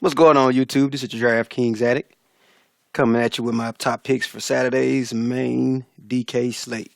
What's going on, YouTube? This is your DraftKings addict coming at you with my top picks for Saturday's main DK slate.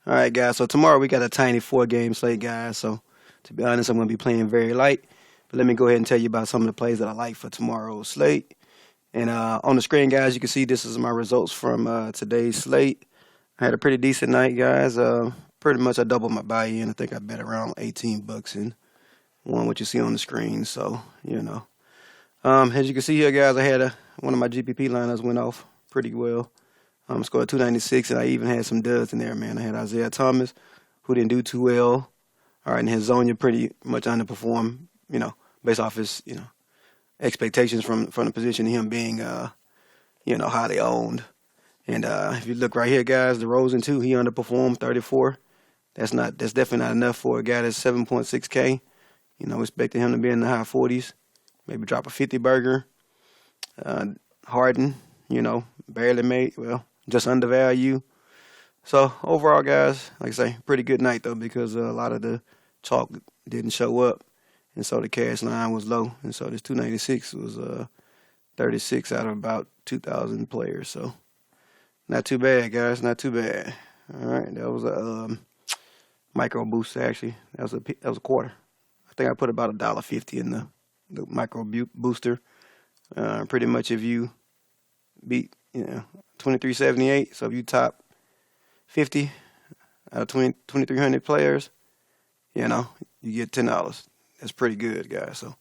All right, guys. So tomorrow we got a tiny 4-game slate, guys. So to be honest, I'm going to be playing very light. But let me go ahead and tell you about some of the plays that I like for tomorrow's slate. And on the screen, guys, you can see this is my results from today's slate. I had a pretty decent night, guys. Pretty much I doubled my buy-in. I think I bet around 18 bucks and won what you see on the screen. So, you know. As you can see here, guys, I had one of my GPP lineups went off pretty well. Scored 296, and I even had some duds in there, man. I had Isaiah Thomas, who didn't do too well. All right, and his Zonia pretty much underperformed, based off his, expectations from the position, him being, highly owned. And if you look right here, guys, DeRozan too, he underperformed 34. That's definitely not enough for a guy that's 7.6K. Expecting him to be in the high 40s. Maybe drop a 50 burger. Harden, barely made, just undervalued. So overall, guys, like I say, pretty good night though, because a lot of the chalk didn't show up, and so the cash line was low, and so this 296 was 36 out of about 2,000 players. So not too bad, guys, not too bad. All right, that was a micro boost actually. That was a quarter. I think I put about $1.50 in the micro booster. Pretty much if you beat 2378, so if you top 50 out of 2,300 players, you get $10. That's pretty good, guys. So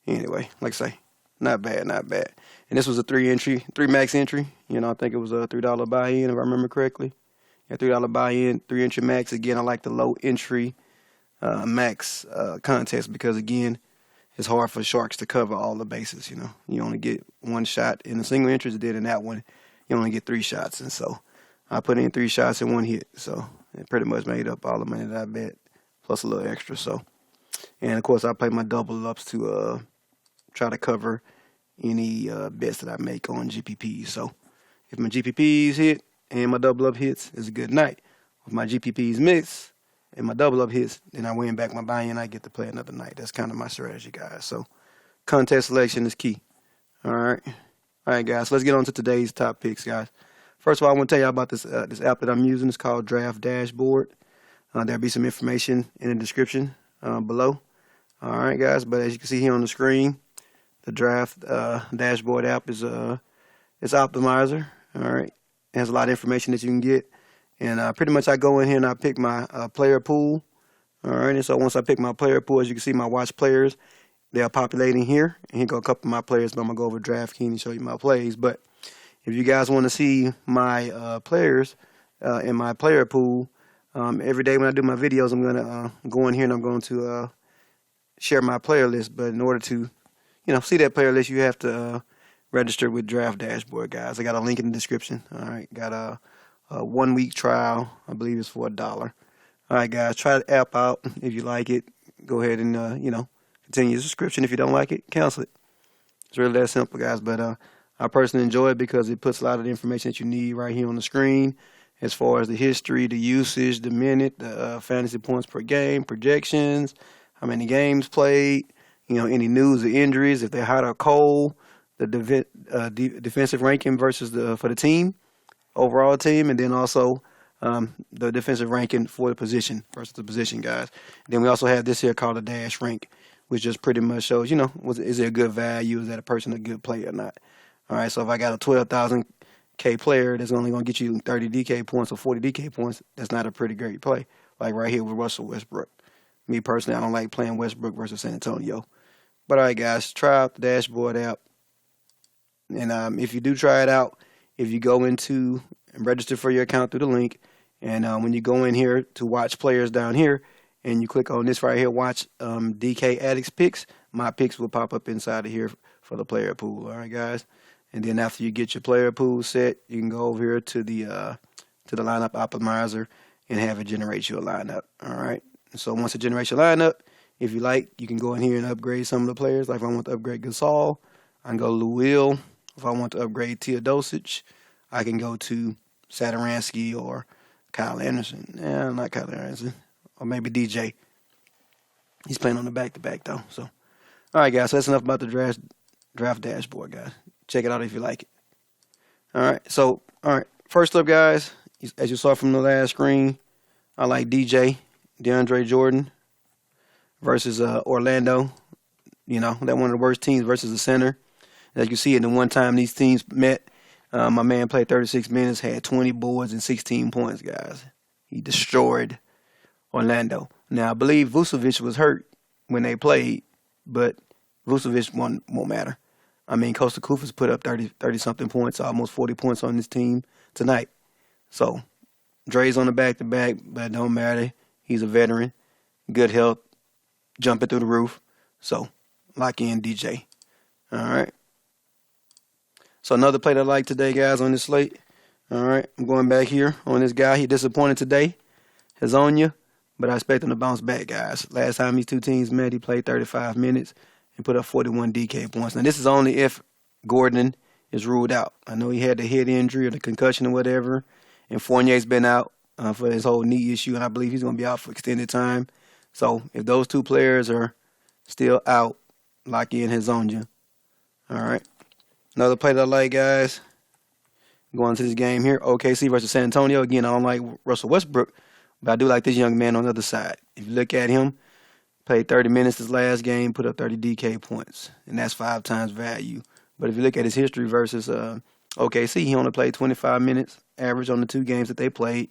anyway, like I say, not bad. And this was a three max entry. I think it was a $3 buy-in if I remember correctly. Yeah, $3 buy-in, 3 entry max. Again, I like the low entry max contest because again, it's hard for sharks to cover all the bases. You only get one shot in a single entry. Did in that one, you only get 3 shots, and so I put in 3 shots and 1 hit. So it pretty much made up all the money that I bet, plus a little extra. So, and of course I play my double ups to try to cover any bets that I make on GPPs. So if my GPPs hit and my double up hits, it's a good night. If my GPPs miss and my double up hits, then I win back my buy-in. I get to play another night. That's kind of my strategy, guys. So contest selection is key. All right, guys. So let's get on to today's top picks, guys. First of all, I want to tell you about this app that I'm using. It's called Draft Dashboard. There'll be some information in the description below. All right, guys. But as you can see here on the screen, the Draft Dashboard app is it's optimizer. All right, it has a lot of information that you can get. And pretty much I go in here and I pick my player pool. All right, and so once I pick my player pool, as you can see, my watch players, they are populating here. And here go a couple of my players, but I'm going to go over DraftKings and show you my plays. But if you guys want to see my players in my player pool, every day when I do my videos, I'm going to go in here and I'm going to share my player list. But in order to, see that player list, you have to register with Draft Dashboard, guys. I got a link in the description. All right, got a 1-week trial. I believe it's for $1. All right, guys, try the app out. If you like it, go ahead and continue your subscription. If you don't like it, cancel it. It's really that simple, guys. But I personally enjoy it because it puts a lot of the information that you need right here on the screen, as far as the history, the usage, the minute, the fantasy points per game, projections, how many games played, any news or injuries, if they're hot or cold, the defensive ranking versus for the team. Overall team, and then also the defensive ranking for the position versus the position, guys. Then we also have this here called a dash rank, which just pretty much shows, is it a good value? Is that a person a good player or not? All right, so if I got a 12,000K player that's only going to get you 30 DK points or 40 DK points, that's not a pretty great play. Like right here with Russell Westbrook. Me personally, I don't like playing Westbrook versus San Antonio. But all right, guys, try out the dashboard app. And if you do try it out, if you go into and register for your account through the link, and when you go in here to watch players down here, and you click on this right here, watch DK Addicts Picks, my picks will pop up inside of here for the player pool. All right, guys. And then after you get your player pool set, you can go over here to the lineup optimizer and have it generate you a lineup. All right. So once it generates your lineup, if you like, you can go in here and upgrade some of the players. Like if I want to upgrade Gasol, I can go to Lou Will. If I want to upgrade Teodosic, I can go to Satoransky or Kyle Anderson. Not Kyle Anderson. Or maybe DJ. He's playing on the back-to-back, though. So, all right, guys. So that's enough about the draft dashboard, guys. Check it out if you like it. All right. So, all right. First up, guys, as you saw from the last screen, I like DeAndre Jordan versus Orlando. You know, that one of the worst teams versus the center. As you see, in the one time these teams met, my man played 36 minutes, had 20 boards and 16 points, guys. He destroyed Orlando. Now, I believe Vucevic was hurt when they played, but Vucevic won't matter. I mean, Costa Kufa's put up 30-something points, almost 40 points on this team tonight. So, Dre's on the back-to-back, but it don't matter. He's a veteran, good health, jumping through the roof. So, lock in DJ. All right. So, another play that I like today, guys, on this slate. All right. I'm going back here on this guy. He disappointed today. HASSAN, but I expect him to bounce back, guys. Last time these two teams met, he played 35 minutes and put up 41 DK points. Now, this is only if Gordon is ruled out. I know he had the head injury or the concussion or whatever, and Fournier's been out for his whole knee issue, and I believe he's going to be out for extended time. So if those two players are still out, lock in HASSAN. All right. Another play that I like, guys, going to this game here, OKC versus San Antonio. Again, I don't like Russell Westbrook, but I do like this young man on the other side. If you look at him, played 30 minutes this last game, put up 30 DK points, and that's 5 times value. But if you look at his history versus OKC, he only played 25 minutes average on the 2 games that they played,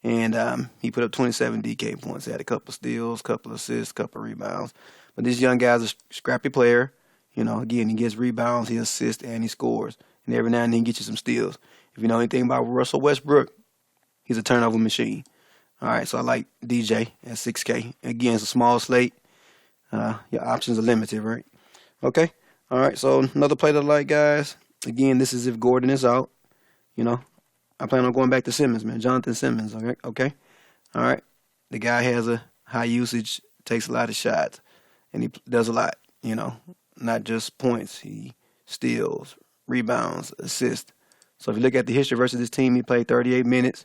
and he put up 27 DK points. He had a couple steals, couple assists, couple rebounds. But this young guy's a scrappy player. You know, again, he gets rebounds, he assists, and he scores. And every now and then he gets you some steals. If you know anything about Russell Westbrook, he's a turnover machine. All right, so I like DJ at 6K. Again, it's a small slate. Your options are limited, right? Okay. All right, so another play that I like, guys. Again, this is if Gordon is out. You know, I plan on going back to Simmons, man. Jonathan Simmons, okay? All right. The guy has a high usage, takes a lot of shots, and he does a lot, you know, not just points. He steals, rebounds, assists. So if you look at the history versus this team, he played 38 minutes,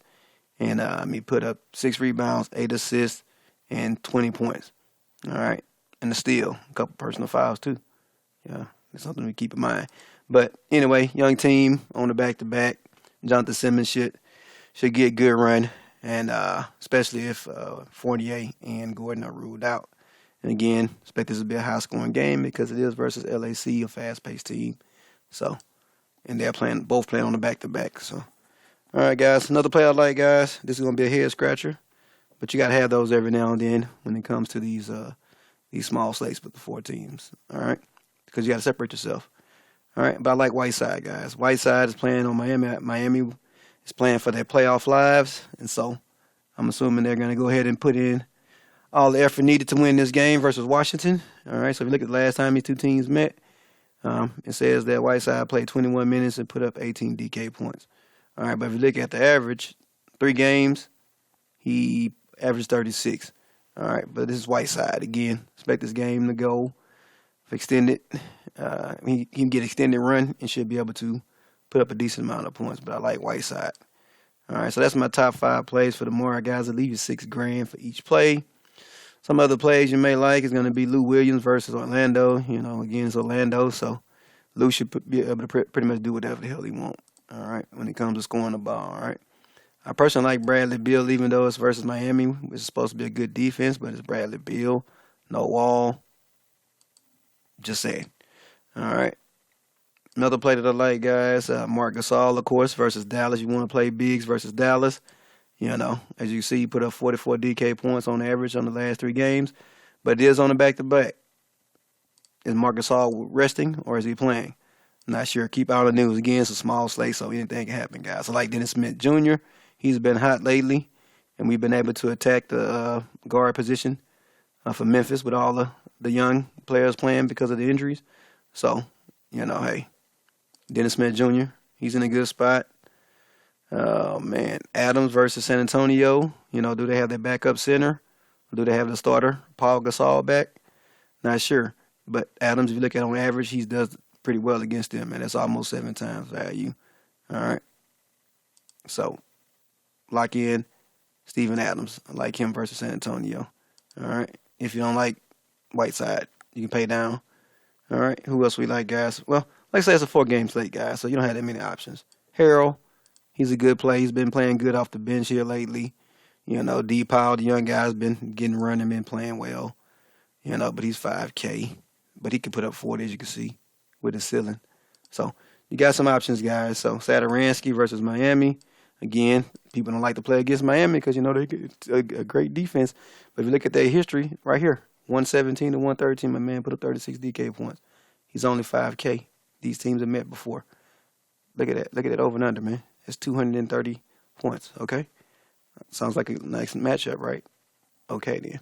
and he put up 6 rebounds, 8 assists, and 20 points. All right. And a steal, a couple personal fouls, too. Yeah, it's something to keep in mind. But anyway, young team on the back-to-back. Jonathan Simmons should get a good run, and especially if Fournier and Gordon are ruled out. And again, expect this to be a high-scoring game because it is versus LAC, a fast-paced team. So, and they're both playing on the back-to-back. So, all right, guys, another play I like, guys. This is going to be a head-scratcher, but you got to have those every now and then when it comes to these small slates with the 4 teams. All right, because you got to separate yourself. All right, but I like Whiteside, guys. Whiteside is playing on Miami. Miami is playing for their playoff lives, and so I'm assuming they're going to go ahead and put in all the effort needed to win this game versus Washington. All right, so if you look at the last time these two teams met, it says that Whiteside played 21 minutes and put up 18 DK points. All right, but if you look at the average, 3 games, he averaged 36. All right, but this is Whiteside. Again, expect this game to go for extended. He can get extended run and should be able to put up a decent amount of points, but I like Whiteside. All right, so that's my top 5 plays for tomorrow, guys. I'll leave you $6,000 for each play. Some other plays you may like is going to be Lou Williams versus Orlando. You know, again, it's Orlando, so Lou should be able to pretty much do whatever the hell he wants, all right, when it comes to scoring the ball, all right? I personally like Bradley Beal, even though it's versus Miami, which is supposed to be a good defense, but it's Bradley Beal, no wall. Just saying. All right. Another play that I like, guys, Marc Gasol, of course, versus Dallas. You want to play bigs versus Dallas. You know, as you see, he put up 44 DK points on average on the last 3 games, but it is on the back-to-back. Is Marc Gasol resting or is he playing? Not sure. Keep out of the news. Again, it's a small slate, so anything can happen, guys. I like Dennis Smith Jr. He's been hot lately, and we've been able to attack the guard position for Memphis with all the young players playing because of the injuries. So, you know, hey, Dennis Smith Jr., he's in a good spot. Oh, man. Adams versus San Antonio. You know, do they have their backup center? Or do they have the starter, Paul Gasol, back? Not sure. But Adams, if you look at on average, he does pretty well against them, and that's almost 7 times value. All right. So, lock in Steven Adams. I like him versus San Antonio. All right. If you don't like Whiteside, you can pay down. All right, who else we like, guys? Well, like I said, it's a 4-game slate, guys, so you don't have that many options. Harrell, he's a good play. He's been playing good off the bench here lately. You know, D. Powell, the young guy's been getting running, been playing well. You know, but he's 5K. But he can put up 40, as you can see, with his ceiling. So you got some options, guys. So Satoransky versus Miami. Again, people don't like to play against Miami because, you know, they get a great defense. But if you look at their history right here, 117 to 113, my man put up 36 DK points. He's only 5K. These teams have met before. Look at that. Look at that over and under, man. It's 230 points, okay? Sounds like a nice matchup, right? Okay, then.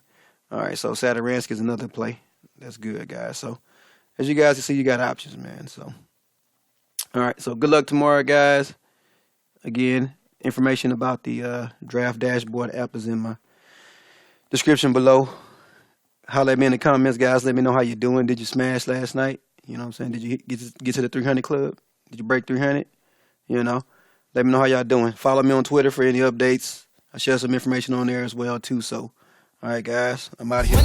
All right, so Satoransky is another play. That's good, guys. So as you guys can see, you got options, man. So, all right, so good luck tomorrow, guys. Again, information about the draft dashboard app is in my description below. Holler at me in the comments, guys. Let me know how you're doing. Did you smash last night? You know what I'm saying? Did you get to the 300 club? Did you break 300? You know, let me know how y'all doing. Follow me on Twitter for any updates. I share some information on there as well, too. So, all right, guys, I'm out of here.